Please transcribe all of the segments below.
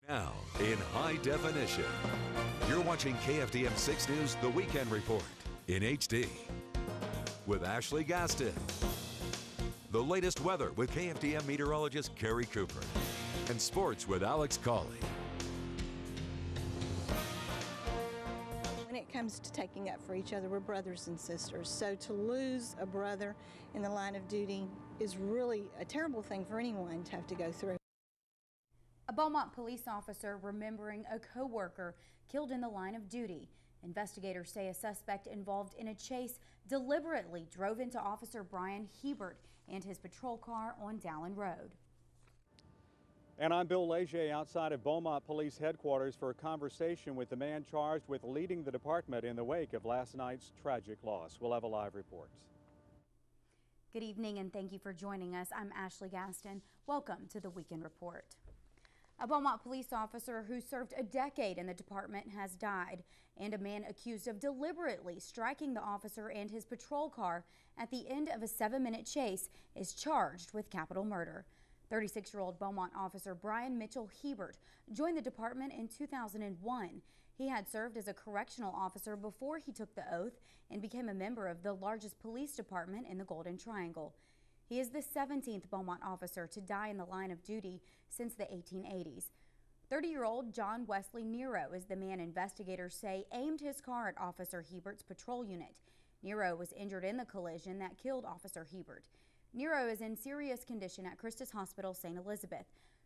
Now, in high definition, you're watching KFDM 6 News, The Weekend Report, in HD. With Ashley Gaston. The latest weather with KFDM meteorologist Carrie Cooper. And sports with Alex Colley. When it comes to taking up for each other, we're brothers and sisters. So to lose a brother in the line of duty is really a terrible thing for anyone to have to go through. A Beaumont police officer remembering a co-worker killed in the line of duty. Investigators say a suspect involved in a chase deliberately drove into Officer Bryan Hebert and his patrol car on Dallin Road. And I'm Bill Leger outside of Beaumont Police Headquarters for a conversation with the man charged with leading the department in the wake of last night's tragic loss. We'll have a live report. Good evening and thank you for joining us. I'm Ashley Gaston. Welcome to the Weekend Report. A Beaumont police officer who served a decade in the department has died, and a man accused of deliberately striking the officer and his patrol car at the end of a 7-minute chase is charged with capital murder. 36-year-old Beaumont officer Bryan Hebert joined the department in 2001. He had served as a correctional officer before he took the oath and became a member of the largest police department in the Golden Triangle. He is the 17th Beaumont officer to die in the line of duty since the 1880s. 30-year-old John Wesley Nero is the man investigators say aimed his car at Officer Hebert's patrol unit. Nero was injured in the collision that killed Officer Hebert. Nero is in serious condition at Christus Hospital, St. Elizabeth.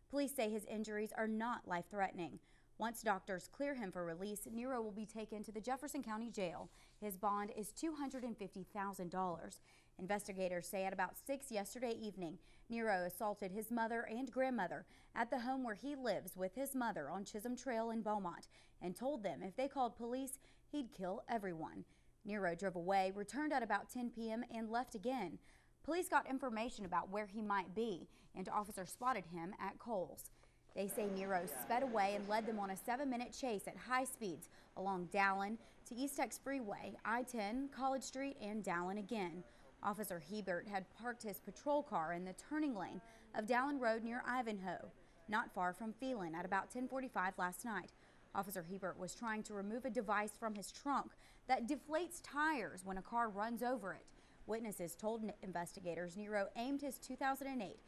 Police say his injuries are not life-threatening. Once doctors clear him for release, Nero will be taken to the Jefferson County Jail. His bond is $250,000. Investigators say at about 6 yesterday evening, Nero assaulted his mother and grandmother at the home where he lives with his mother on Chisholm Trail in Beaumont and told them if they called police, he'd kill everyone. Nero drove away, returned at about 10 p.m. and left again. Police got information about where he might be, and officers spotted him at Kohl's. They say Nero sped away and led them on a 7-minute chase at high speeds along Dallin to East Tex Freeway, I-10, College Street, and Dallin again. Officer Hebert had parked his patrol car in the turning lane of Dallin Road near Ivanhoe, not far from Phelan, at about 10:45 last night. Officer Hebert was trying to remove a device from his trunk that deflates tires when a car runs over it. Witnesses told investigators Nero aimed his 2008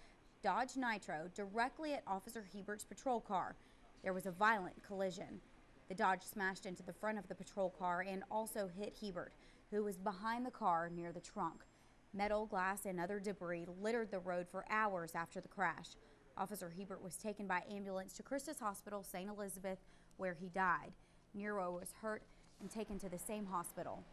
Dodge Nitro directly at Officer Hebert's patrol car. There was a violent collision. The Dodge smashed into the front of the patrol car and also hit Hebert, who was behind the car near the trunk. Metal, glass, and other debris littered the road for hours after the crash. Officer Hebert was taken by ambulance to Christus Hospital, St. Elizabeth, where he died. Nero was hurt and taken to the same hospital.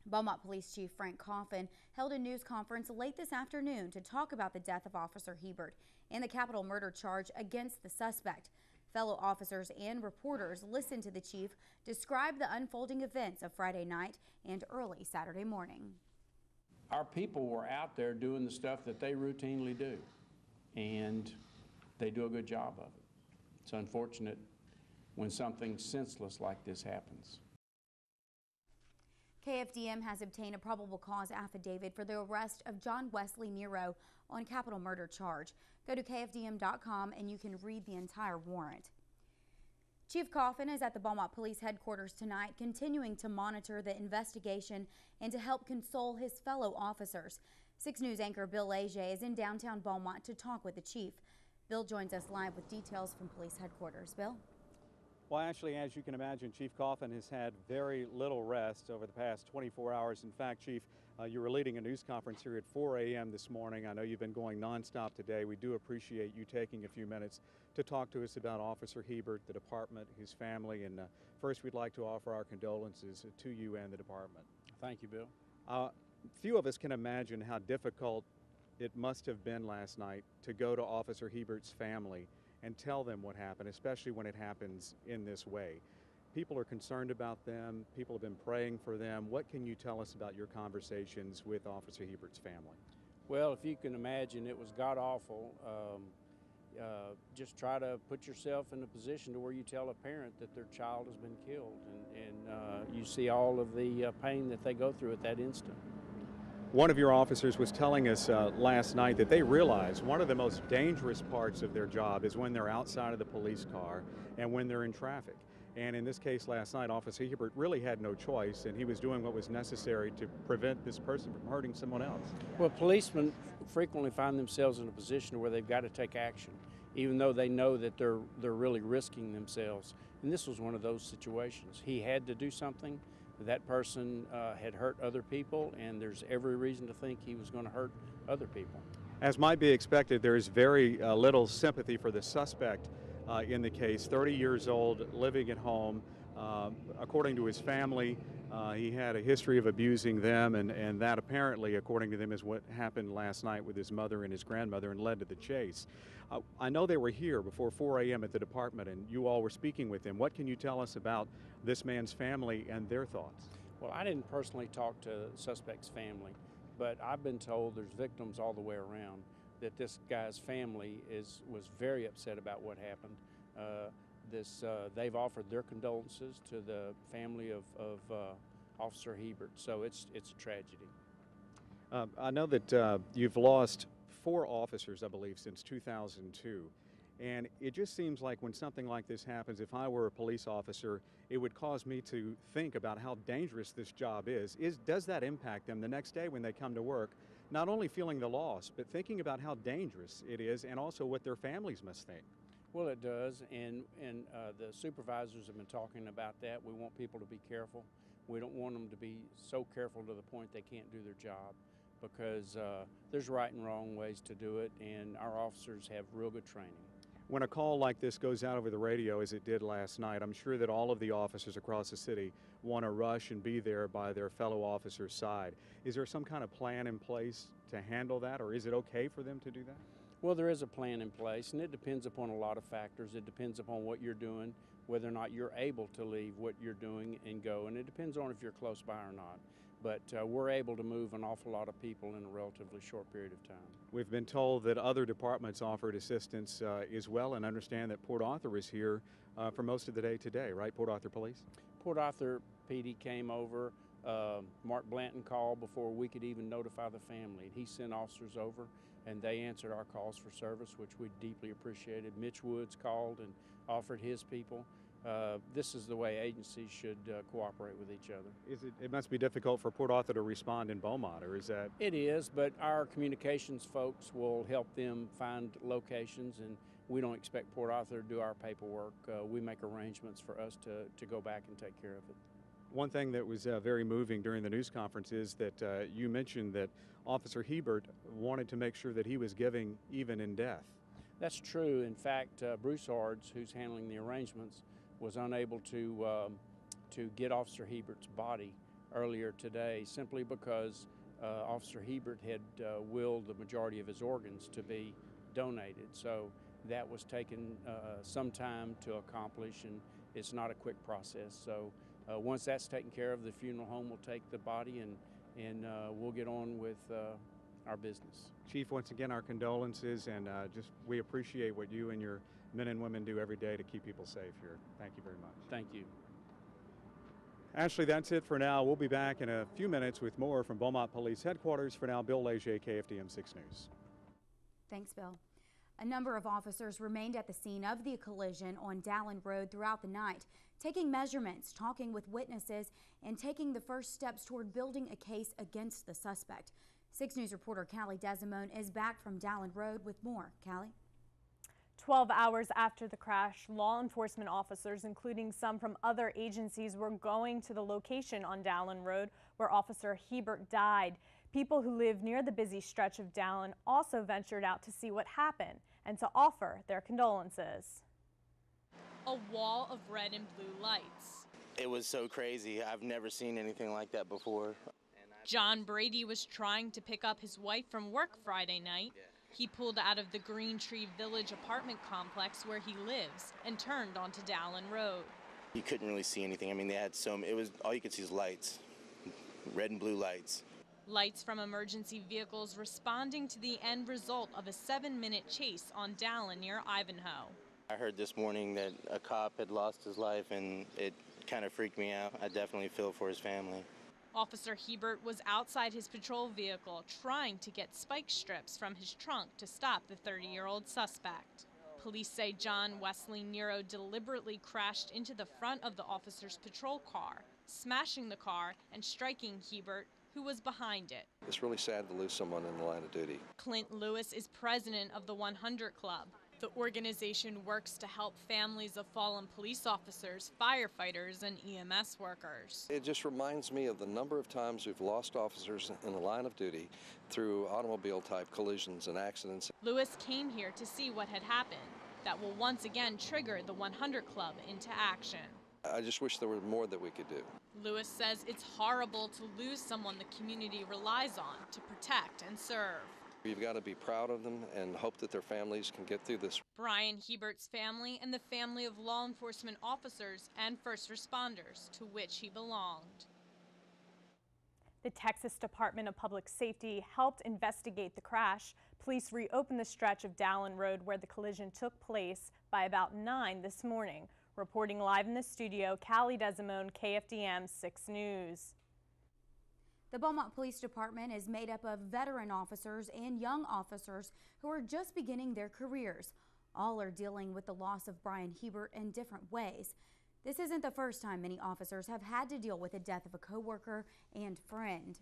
Beaumont Police Chief Frank Coffin held a news conference late this afternoon to talk about the death of Officer Hebert and the capital murder charge against the suspect. Fellow officers and reporters listened to the chief describe the unfolding events of Friday night and early Saturday morning. Our people were out there doing the stuff that they routinely do, and they do a good job of it. It's unfortunate when something senseless like this happens. KFDM has obtained a probable cause affidavit for the arrest of John Wesley Nero on capital murder charge. Go to KFDM.com and you can read the entire warrant. Chief Coffin is at the Beaumont Police Headquarters tonight, continuing to monitor the investigation and to help console his fellow officers. 6 News anchor Bill Leger is in downtown Beaumont to talk with the chief. Bill joins us live with details from police headquarters. Bill? Well, Ashley, as you can imagine, Chief Coffin has had very little rest over the past 24 hours. In fact, Chief, you were leading a news conference here at 4 a.m. this morning. I know you've been going nonstop today. We do appreciate you taking a few minutes to talk to us about Officer Hebert, the department, his family, and first we'd like to offer our condolences to you and the department. Thank you, Bill. Few of us can imagine how difficult it must have been last night to go to Officer Hebert's family and tell them what happened, especially when it happens in this way. People are concerned about them. People have been praying for them. What can you tell us about your conversations with Officer Hebert's family? Well, if you can imagine, it was god-awful. Just try to put yourself in a position to where you tell a parent that their child has been killed, and you see all of the pain that they go through at that instant. One of your officers was telling us last night that they realize one of the most dangerous parts of their job is when they're outside of the police car and when they're in traffic. And in this case last night, Officer Hebert really had no choice, and he was doing what was necessary to prevent this person from hurting someone else. Well, policemen frequently find themselves in a position where they've got to take action, even though they know that they're really risking themselves. And this was one of those situations. He had to do something. That person had hurt other people, and there's every reason to think he was going to hurt other people. As might be expected, there is very little sympathy for the suspect in the case. 30 years old, living at home. According to his family, he had a history of abusing them, and that apparently, according to them, is what happened last night with his mother and his grandmother and led to the chase. I know they were here before 4 a.m. at the department, and you all were speaking with him. What can you tell us about this man's family and their thoughts? Well, I didn't personally talk to the suspect's family, but I've been told there's victims all the way around, that this guy's family was very upset about what happened. They've offered their condolences to the family of Officer Hebert, so it's a tragedy. I know that you've lost 4 officers, I believe, since 2002. And it just seems like when something like this happens, if I were a police officer, it would cause me to think about how dangerous this job is. Does that impact them the next day when they come to work, not only feeling the loss, but thinking about how dangerous it is and also what their families must think? Well, it does, and the supervisors have been talking about that. We want people to be careful. We don't want them to be so careful to the point they can't do their job, because there's right and wrong ways to do it, and our officers have real good training. When a call like this goes out over the radio, as it did last night, I'm sure that all of the officers across the city want to rush and be there by their fellow officers' side. Is there some kind of plan in place to handle that, or is it okay for them to do that? Well, there is a plan in place, and it depends upon a lot of factors. It depends upon what you're doing, whether or not you're able to leave what you're doing and go, and it depends on if you're close by or not. But we're able to move an awful lot of people in a relatively short period of time. We've been told that other departments offered assistance as well, and understand that Port Arthur is here for most of the day today, right? Port Arthur Police? Port Arthur PD came over. Mark Blanton called before we could even notify the family. He sent officers over, and they answered our calls for service, which we deeply appreciated. Mitch Woods called and offered his people. This is the way agencies should cooperate with each other. It must be difficult for Port Arthur to respond in Beaumont, or is that? It is, but our communications folks will help them find locations, and we don't expect Port Arthur to do our paperwork. We make arrangements for us to go back and take care of it. One thing that was very moving during the news conference is that you mentioned that Officer Hebert wanted to make sure that he was giving even in death. That's true. In fact, Bruce Hards, who's handling the arrangements, was unable to get Officer Hebert's body earlier today, simply because Officer Hebert had willed the majority of his organs to be donated. So that was taken some time to accomplish, and it's not a quick process. So once that's taken care of, the funeral home will take the body, and we'll get on with our business. Chief, once again, our condolences, and we appreciate what you and your men and women do every day to keep people safe here. Thank you very much. Thank you. Ashley, that's it for now. We'll be back in a few minutes with more from Beaumont Police Headquarters. For now, Bill Leger, KFDM 6 News. Thanks, Bill. A number of officers remained at the scene of the collision on Dallin Road throughout the night, taking measurements, talking with witnesses, and taking the first steps toward building a case against the suspect. 6 News reporter Callie Desimone is back from Dallin Road with more. Callie? 12 hours after the crash, law enforcement officers, including some from other agencies, were going to the location on Dallin Road where Officer Hebert died. People who live near the busy stretch of Dallin also ventured out to see what happened and to offer their condolences. A wall of red and blue lights. It was so crazy. I've never seen anything like that before. John Brady was trying to pick up his wife from work Friday night. He pulled out of the Green Tree Village apartment complex where he lives and turned onto Dallin Road. You couldn't really see anything. I mean, they had all you could see is lights, red and blue lights. Lights from emergency vehicles responding to the end result of a 7-minute chase on Dallin near Ivanhoe. I heard this morning that a cop had lost his life, and it kind of freaked me out. I definitely feel for his family. Officer Hebert was outside his patrol vehicle trying to get spike strips from his trunk to stop the 30-year-old suspect. Police say John Wesley Nero deliberately crashed into the front of the officer's patrol car, smashing the car and striking Hebert, who was behind it. It's really sad to lose someone in the line of duty. Clint Lewis is president of the 100 Club. The organization works to help families of fallen police officers, firefighters, and EMS workers. It just reminds me of the number of times we've lost officers in the line of duty through automobile-type collisions and accidents. Lewis came here to see what had happened that will once again trigger the 100 Club into action. I just wish there was more that we could do. Lewis says it's horrible to lose someone the community relies on to protect and serve. You've got to be proud of them and hope that their families can get through this. Bryan Hebert's family and the family of law enforcement officers and first responders to which he belonged. The Texas Department of Public Safety helped investigate the crash. Police reopened the stretch of Dallin Road where the collision took place by about 9 this morning. Reporting live in the studio, Callie Desimone, KFDM 6 News. The Beaumont Police Department is made up of veteran officers and young officers who are just beginning their careers. All are dealing with the loss of Bryan Hebert in different ways. This isn't the first time many officers have had to deal with the death of a coworker and friend.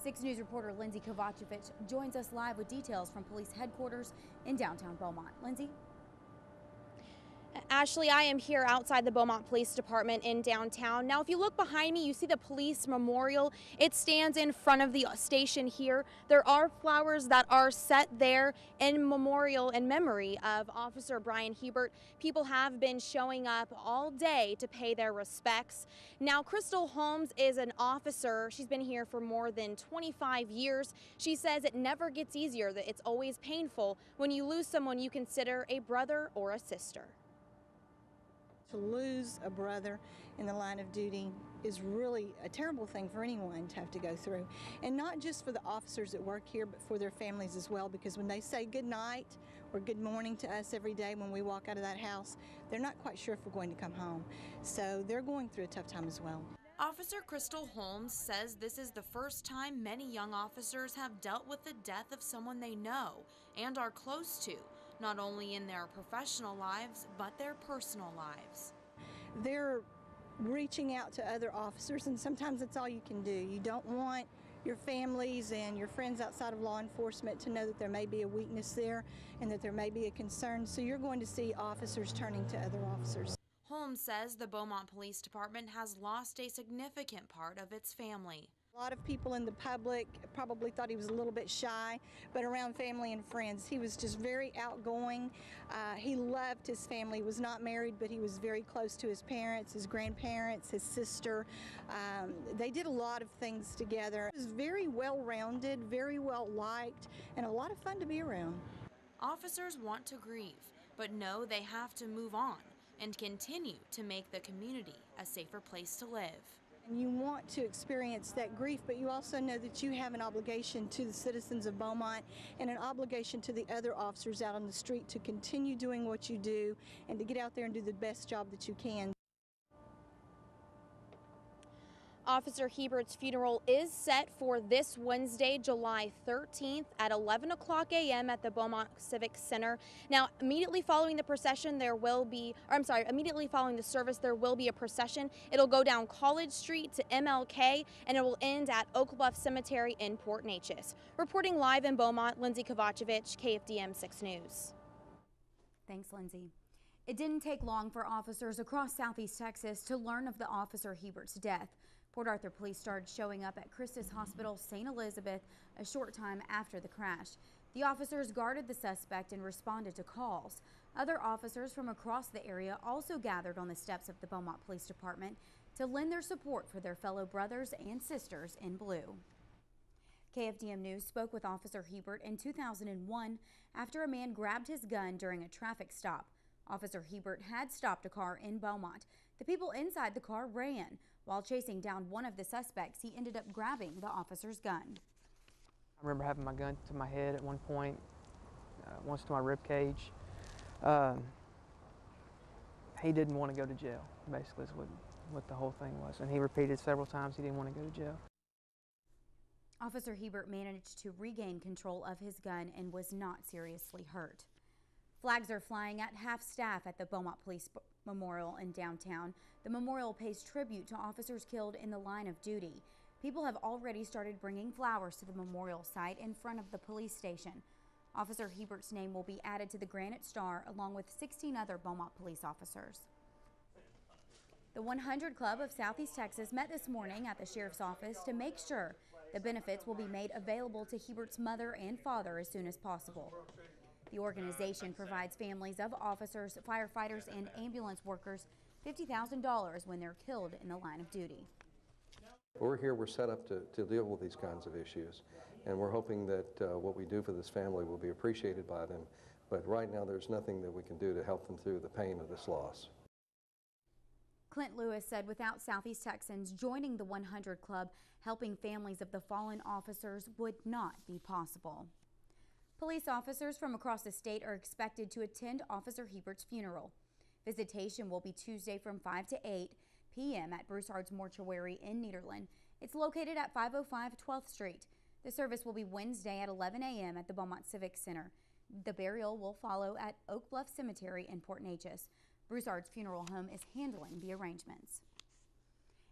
6 News reporter Lindsay Kovacevic joins us live with details from police headquarters in downtown Beaumont. Lindsay? Ashley, I am here outside the Beaumont Police Department in downtown. Now, if you look behind me, you see the police memorial. It stands in front of the station here. There are flowers that are set there in memorial and memory of Officer Bryan Hebert. People have been showing up all day to pay their respects. Now, Crystal Holmes is an officer. She's been here for more than 25 years. She says it never gets easier, that it's always painful when you lose someone you consider a brother or a sister. To lose a brother in the line of duty is really a terrible thing for anyone to have to go through. And not just for the officers that work here, but for their families as well, because when they say good night or good morning to us every day when we walk out of that house, they're not quite sure if we're going to come home. So they're going through a tough time as well. Officer Crystal Holmes says this is the first time many young officers have dealt with the death of someone they know and are close to, not only in their professional lives, but their personal lives. They're reaching out to other officers, and sometimes that's all you can do. You don't want your families and your friends outside of law enforcement to know that there may be a weakness there and that there may be a concern, so you're going to see officers turning to other officers. Holmes says the Beaumont Police Department has lost a significant part of its family. A lot of people in the public probably thought he was a little bit shy, but around family and friends, he was just very outgoing. He loved his family. He was not married, but he was very close to his parents, his grandparents, his sister. They did a lot of things together. He was very well-rounded, very well-liked, and a lot of fun to be around. Officers want to grieve, but know they have to move on and continue to make the community a safer place to live. And you want to experience that grief, but you also know that you have an obligation to the citizens of Beaumont and an obligation to the other officers out on the street to continue doing what you do and to get out there and do the best job that you can. Officer Hebert's funeral is set for this Wednesday, July 13th at 11 o'clock a.m. at the Beaumont Civic Center. Now, immediately following the procession, immediately following the service, there will be a procession. It'll go down College Street to MLK, and it will end at Oak Bluff Cemetery in Port Neches. Reporting live in Beaumont, Lindsay Kovacevic, KFDM 6 News. Thanks, Lindsay. It didn't take long for officers across Southeast Texas to learn of the officer Hebert's death. Port Arthur police started showing up at Christus Hospital, St. Elizabeth, a short time after the crash. The officers guarded the suspect and responded to calls. Other officers from across the area also gathered on the steps of the Beaumont Police Department to lend their support for their fellow brothers and sisters in blue. KFDM News spoke with Officer Hebert in 2001 after a man grabbed his gun during a traffic stop. Officer Hebert had stopped a car in Beaumont. The people inside the car ran. While chasing down one of the suspects, he ended up grabbing the officer's gun. I remember having my gun to my head at one point, once to my rib cage. He didn't want to go to jail, basically is what the whole thing was. And he repeated several times he didn't want to go to jail. Officer Hebert managed to regain control of his gun and was not seriously hurt. Flags are flying at half staff at the Beaumont Police Memorial in downtown. The memorial pays tribute to officers killed in the line of duty. People have already started bringing flowers to the memorial site in front of the police station. Officer Hebert's name will be added to the Granite Star along with 16 other Beaumont police officers. The 100 Club of Southeast Texas met this morning at the sheriff's office to make sure the benefits will be made available to Hebert's mother and father as soon as possible. The organization provides families of officers, firefighters, and ambulance workers $50,000 when they're killed in the line of duty. We're set up to deal with these kinds of issues, and we're hoping that what we do for this family will be appreciated by them. But right now there's nothing that we can do to help them through the pain of this loss. Clint Lewis said without Southeast Texans joining the 100 Club, helping families of the fallen officers would not be possible. Police officers from across the state are expected to attend Officer Hebert's funeral. Visitation will be Tuesday from 5 to 8 p.m. at Broussard's Mortuary in Nederland. It's located at 505 12th Street. The service will be Wednesday at 11 a.m. at the Beaumont Civic Center. The burial will follow at Oak Bluff Cemetery in Port Neches. Broussard's funeral home is handling the arrangements.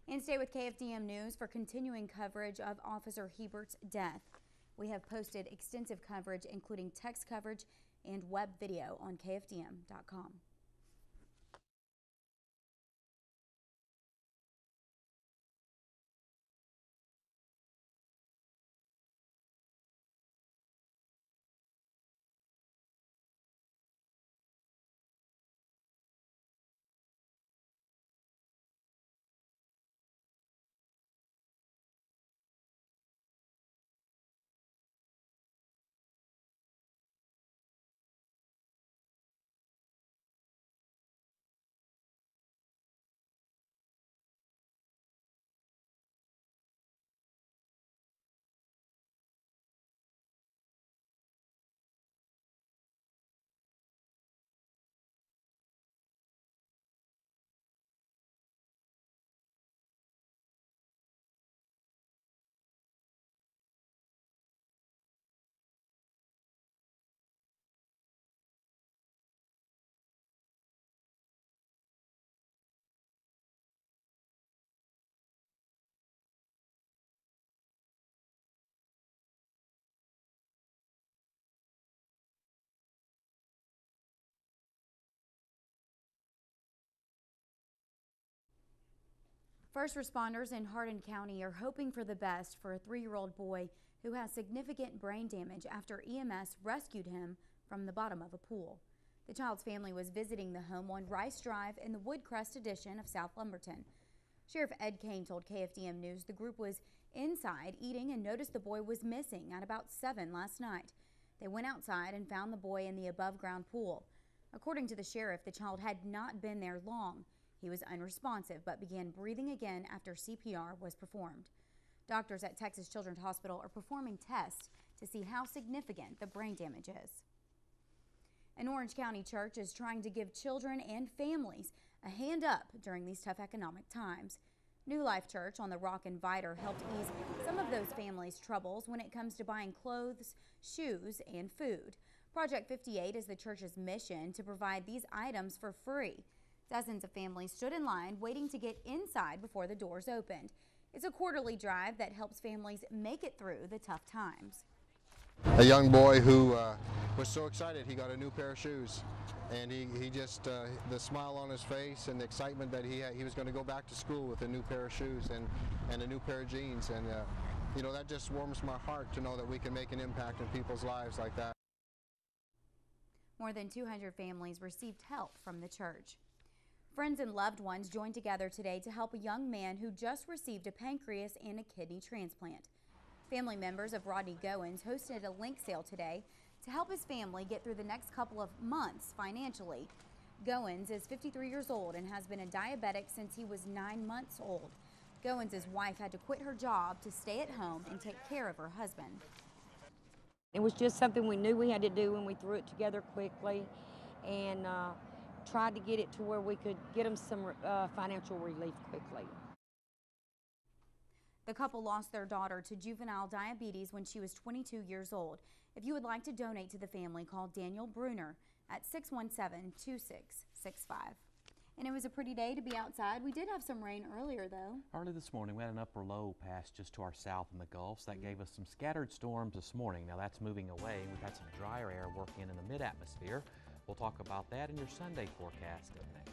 And stay with KFDM News for continuing coverage of Officer Hebert's death. We have posted extensive coverage, including text coverage and web video on KFDM.com. First responders in Hardin County are hoping for the best for a 3-year-old boy who has significant brain damage after EMS rescued him from the bottom of a pool. The child's family was visiting the home on Rice Drive in the Woodcrest edition of South Lumberton. Sheriff Ed Kane told KFDM News the group was inside eating and noticed the boy was missing at about 7 last night. They went outside and found the boy in the above-ground pool. According to the sheriff, the child had not been there long. He was unresponsive but began breathing again after CPR was performed. Doctors at Texas Children's Hospital are performing tests to see how significant the brain damage is. An Orange County church is trying to give children and families a hand up during these tough economic times. New Life Church on the Rock and Vidor helped ease some of those families' troubles when it comes to buying clothes, shoes, and food. Project 58 is the church's mission to provide these items for free. Dozens of families stood in line waiting to get inside before the doors opened. It's a quarterly drive that helps families make it through the tough times. A young boy who was so excited he got a new pair of shoes, and he just the smile on his face and the excitement that he had, he was going to go back to school with a new pair of shoes and a new pair of jeans, and you know, that just warms my heart to know that we can make an impact in people's lives like that. More than 200 families received help from the church. Friends and loved ones joined together today to help a young man who just received a pancreas and a kidney transplant. Family members of Rodney Goins hosted a link sale today to help his family get through the next couple of months financially. Goins is 53 years old and has been a diabetic since he was 9 months old. Goins' wife had to quit her job to stay at home and take care of her husband. It was just something we knew we had to do, and we threw it together quickly and tried to get it to where we could get them some financial relief quickly. The couple lost their daughter to juvenile diabetes when she was 22 years old. If you would like to donate to the family, call Daniel Bruner at 617-2665. And it was a pretty day to be outside. We did have some rain earlier, though. Early this morning, we had an upper low pass just to our south in the Gulf. So that gave us some scattered storms this morning. Now that's moving away. We've had some drier air working in the mid-atmosphere. We'll talk about that in your Sunday forecast up next.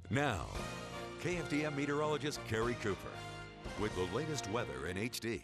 Now, KFDM meteorologist Carrie Cooper with the latest weather in HD.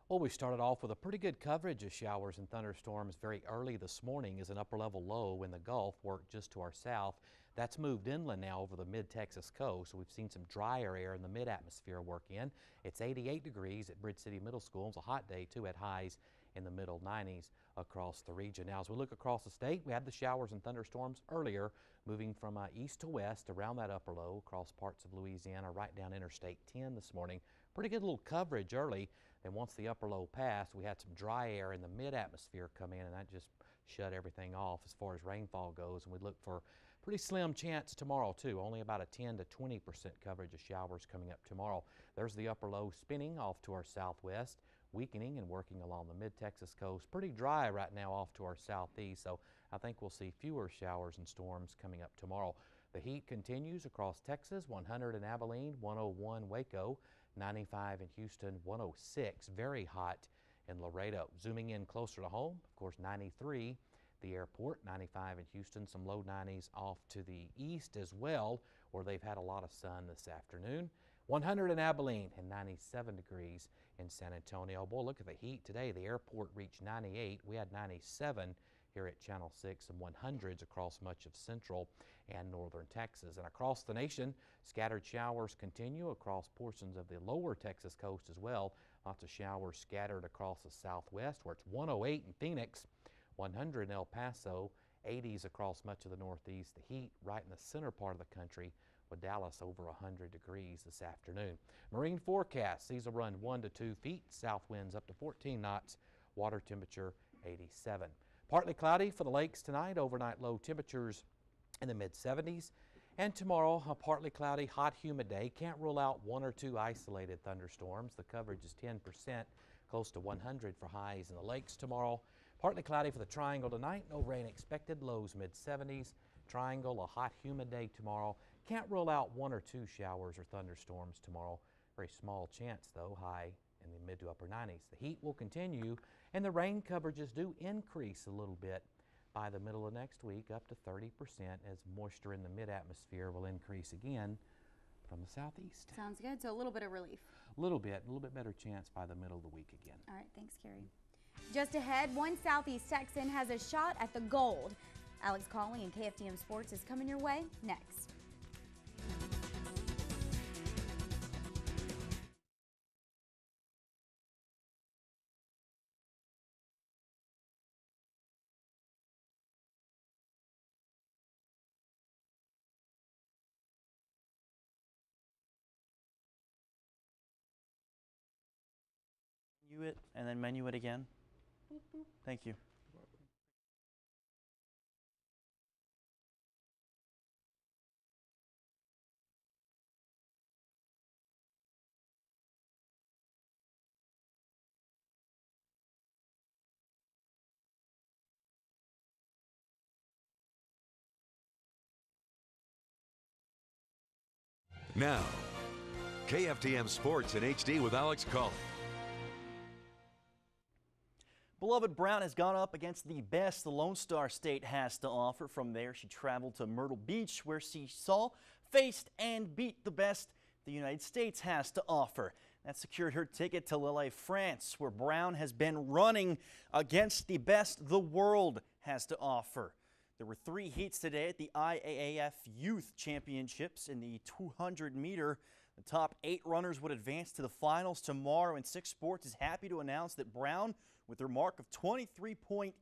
Well, we started off with a pretty good coverage of showers and thunderstorms very early this morning as an upper level low in the Gulf worked just to our south. That's moved inland now over the mid-Texas coast. So we've seen some drier air in the mid-atmosphere work in. It's 88 degrees at Bridge City Middle School. It's a hot day too at highs in the middle 90s across the region. Now, as we look across the state, we had the showers and thunderstorms earlier, moving from east to west around that upper low across parts of Louisiana, right down Interstate 10 this morning. Pretty good little coverage early. Then once the upper low passed, we had some dry air in the mid-atmosphere come in, and that just shut everything off as far as rainfall goes. And we look for pretty slim chance tomorrow too, only about a 10 to 20% coverage of showers coming up tomorrow. There's the upper low spinning off to our southwest, weakening and working along the mid-Texas coast. Pretty dry right now off to our southeast, so I think we'll see fewer showers and storms coming up tomorrow. The heat continues across Texas, 100 in Abilene, 101 Waco, 95 in Houston, 106, very hot in Laredo. Zooming in closer to home, of course, 93, the airport, 95 in Houston, some low 90s off to the east as well, where they've had a lot of sun this afternoon. 100 in Abilene and 97 degrees in San Antonio. Boy, look at the heat today. The airport reached 98. We had 97 here at Channel 6 and 100s across much of central and northern Texas. And across the nation, scattered showers continue across portions of the lower Texas coast as well. Lots of showers scattered across the southwest, where it's 108 in Phoenix, 100 in El Paso, 80s across much of the northeast. The heat right in the center part of the country, with Dallas over 100 degrees this afternoon. Marine forecast, seas will run 1 to 2 feet, south winds up to 14 knots, water temperature 87. Partly cloudy for the lakes tonight, overnight low temperatures in the mid-70s. And tomorrow, a partly cloudy, hot, humid day. Can't rule out 1 or 2 isolated thunderstorms. The coverage is 10%, close to 100 for highs in the lakes tomorrow. Partly cloudy for the Triangle tonight, no rain expected, lows mid-70s. Triangle, a hot, humid day tomorrow. Can't rule out 1 or 2 showers or thunderstorms tomorrow. Very small chance, though, high in the mid to upper 90s. The heat will continue, and the rain coverages do increase a little bit by the middle of next week, up to 30%, as moisture in the mid-atmosphere will increase again from the southeast. Sounds good. So a little bit of relief. A little bit better chance by the middle of the week again. All right, thanks, Carrie. Just ahead, one Southeast Texan has a shot at the gold. Alex Colley and KFDM Sports is coming your way next. Menu it and then menu it again. Thank you. Now, KFDM Sports in HD with Alex Colley. Beloved Brown has gone up against the best the Lone Star State has to offer. From there, she traveled to Myrtle Beach, where she saw, faced, and beat the best the United States has to offer. That secured her ticket to Lille, France, where Brown has been running against the best the world has to offer. There were 3 heats today at the IAAF Youth Championships in the 200-meter. The top 8 runners would advance to the finals tomorrow, and Six Sports is happy to announce that Brown, with her mark of 23.8,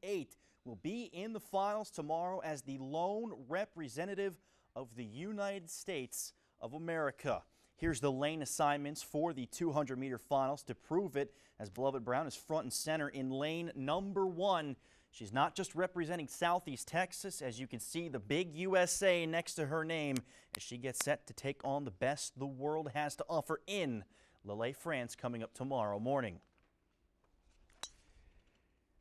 will be in the finals tomorrow as the lone representative of the United States of America. Here's the lane assignments for the 200-meter finals to prove it, as Beloved Brown is front and center in lane number 1. She's not just representing Southeast Texas, as you can see the big USA next to her name, as she gets set to take on the best the world has to offer in Lille, France, coming up tomorrow morning.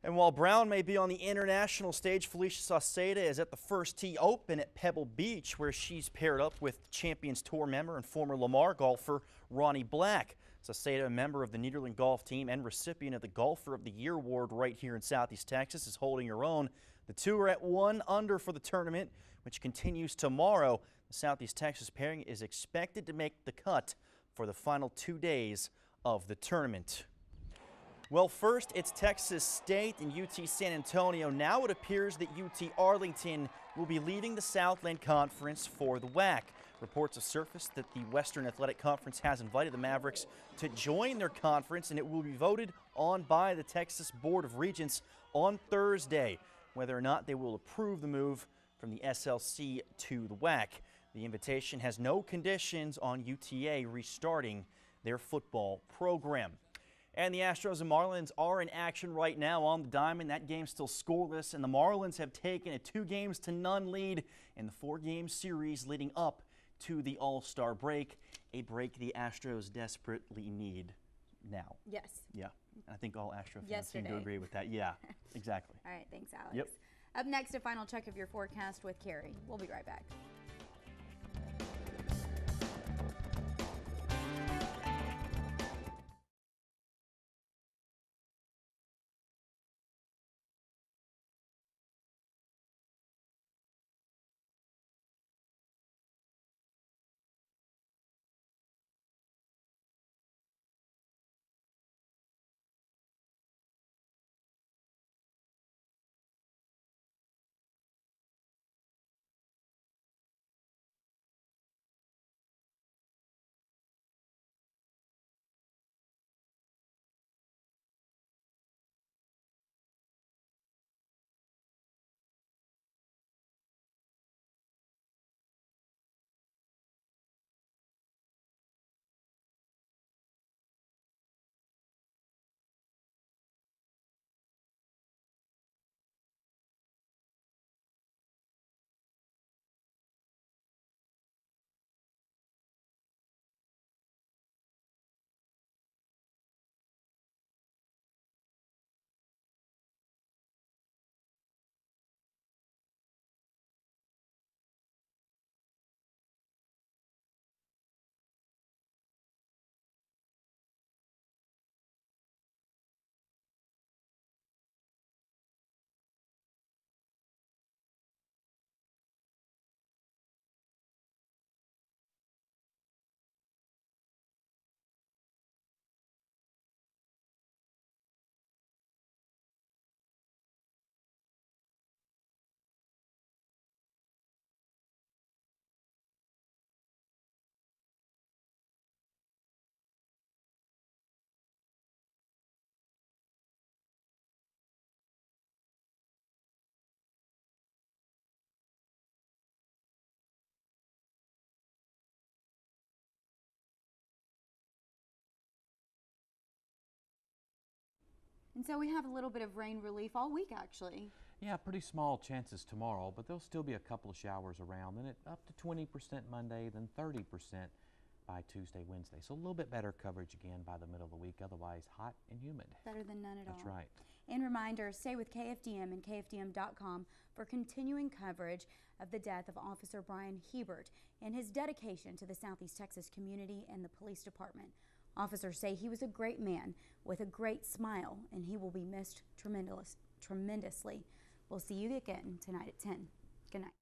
And while Brown may be on the international stage, Felicia Sauceda is at the First Tee Open at Pebble Beach, where she's paired up with Champions Tour member and former Lamar golfer Ronnie Black. Sauceda, a member of the Nederland golf team and recipient of the Golfer of the Year award right here in Southeast Texas, is holding her own. The two are at 1 under for the tournament, which continues tomorrow. The Southeast Texas pairing is expected to make the cut for the final 2 days of the tournament. Well, first it's Texas State and UT San Antonio. Now it appears that UT Arlington will be leading the Southland Conference for the WAC. Reports have surfaced that the Western Athletic Conference has invited the Mavericks to join their conference, and it will be voted on by the Texas Board of Regents on Thursday, whether or not they will approve the move from the SLC to the WAC. The invitation has no conditions on UTA restarting their football program. And the Astros and Marlins are in action right now on the diamond. That game's still scoreless, and the Marlins have taken a 2-0 lead in the 4-game series leading up to the All-Star break, a break the Astros desperately need now. Yes. Yeah, I think all Astro fans seem to agree with that. Yeah, exactly. All right, thanks, Alex. Yep. Up next, a final check of your forecast with Carrie. We'll be right back. And so we have a little bit of rain relief all week, actually. Yeah, pretty small chances tomorrow, but there'll still be a couple of showers around, then up to 20% Monday, then 30% by Tuesday, Wednesday. So a little bit better coverage again by the middle of the week, otherwise hot and humid. Better than none at all. That's right. And reminder, stay with KFDM and KFDM.com for continuing coverage of the death of Officer Bryan Hebert and his dedication to the Southeast Texas community and the police department. Officers say he was a great man with a great smile, and he will be missed tremendously. We'll see you again tonight at 10. Good night.